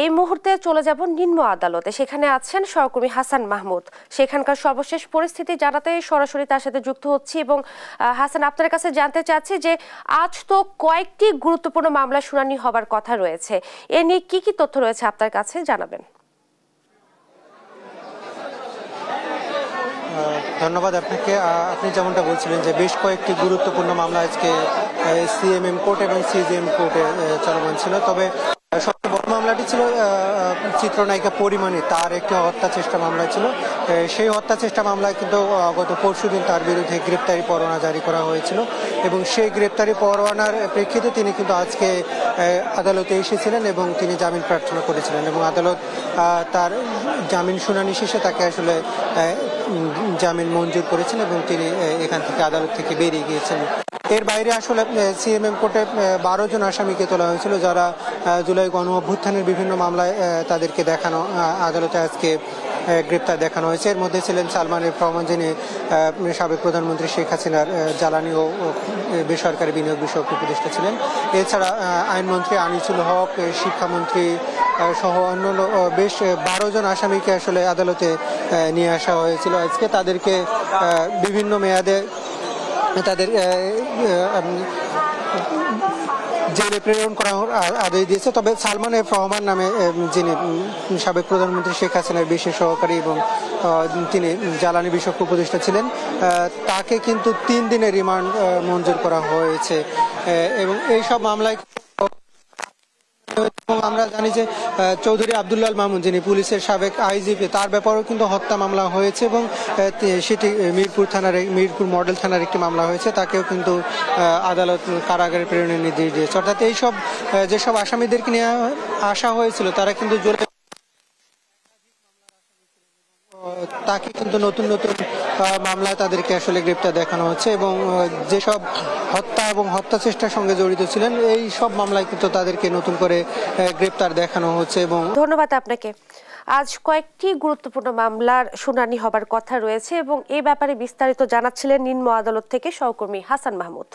এই মুহূর্তে চলে যাব নিম্ন আদালতে। সেখানে আছেন সহকর্মী হাসান মাহমুদ। সেখানকার সর্বশেষ পরিস্থিতি জানাতে সরাসরি তার সাথে যুক্ত হচ্ছি। এবং হাসান, আপনার কাছে জানতে চাচ্ছি যে আজ তো কয়েকটি গুরুত্বপূর্ণ মামলা শুনানি হবার কথা রয়েছে, এ নিয়ে কি কি তথ্য রয়েছে আপনার কাছে জানাবেন। ধন্যবাদ আপনাকে। আপনি যেমনটা বলছিলেন যে বেশ কয়েকটি গুরুত্বপূর্ণ মামলা আজকে সিএমএম কোর্ট এবং সিজিএম কোর্টে চলমান ছিল। তবে সবচেয়ে বড় মামলাটি ছিল চিত্রনায়িকা পরিমণি, তার একটি হত্যা চেষ্টা মামলা ছিল। সেই হত্যা চেষ্টা মামলায় কিন্তু গত পরশুদিন তার বিরুদ্ধে গ্রেপ্তারি পরোয়ানা জারি করা হয়েছিল এবং সেই গ্রেপ্তারি পরোয়ানার প্রেক্ষিতে তিনি কিন্তু আজকে আদালতে এসেছিলেন এবং তিনি জামিন প্রার্থনা করেছিলেন এবং আদালত তার জামিন শুনানি শেষে তাকে আসলে জামিন মঞ্জুর করেছেন এবং তিনি এখান থেকে আদালত থেকে বেরিয়ে গিয়েছেন। এর বাইরে আসলে সিএমএম কোর্টে 12 জন আসামিকে তোলা হয়েছিল, যারা জুলাই গণ অভ্যুত্থানের বিভিন্ন মামলায় তাদেরকে দেখানো আদালতে আজকে গ্রেপ্তার দেখানো হয়েছে। এর মধ্যে ছিলেন সালমান এফ রহমান, যিনি সাবেক প্রধানমন্ত্রী শেখ হাসিনার জ্বালানি ও বেসরকারি বিনিয়োগ বিষয়ক উপদেষ্টা ছিলেন। এছাড়া আইনমন্ত্রী আনিসুল হক, শিক্ষামন্ত্রী সহ অন্যান্য বেশ 12 জন আসামিকে আসলে আদালতে নিয়ে আসা হয়েছিল আজকে। তাদেরকে বিভিন্ন মেয়াদে তাদের জেলে প্রেরণ করার আদেশ দিয়েছে। তবে সালমান এফ রহমান নামে, যিনি সাবেক প্রধানমন্ত্রী শেখ হাসিনার বিশেষ সহকারী এবং তিনি জ্বালানি বিষয়ক উপদেষ্টা ছিলেন, তাকে কিন্তু 3 দিনের রিমান্ড মঞ্জুর করা হয়েছে এবং এইসব মামলায় আমরা জানি যে চৌধুরী আব্দুল্লাহ মামুন, যিনি পুলিশের সাবেক আইজিপি, তার ব্যাপারেও কিন্তু হত্যা মামলা হয়েছে এবং সেটি মিরপুর মডেল থানার একটি মামলা হয়েছে। তাকেও কিন্তু আদালত কারাগারে প্রেরণের নির্দেশ দিয়েছে। অর্থাৎ এইসব যেসব আসামিদেরকে নিয়ে আসা হয়েছিল তারা কিন্তু তাকে কিন্তু নতুন নতুন মামলায় তাদেরকে আসলে গ্রেপ্তার দেখানো হচ্ছে এবং যেসব হত্যা এবং হত্যা চেষ্টার সঙ্গে জড়িত ছিলেন এই সব মামলায় কিন্তু তাদেরকে নতুন করে গ্রেপ্তার দেখানো হচ্ছে। এবং ধন্যবাদ আপনাকে। আজ কয়েকটি গুরুত্বপূর্ণ মামলার শুনানি হবার কথা রয়েছে এবং এই ব্যাপারে বিস্তারিত জানাচ্ছিলেন নিম্ন আদালত থেকে সহকর্মী হাসান মাহমুদ।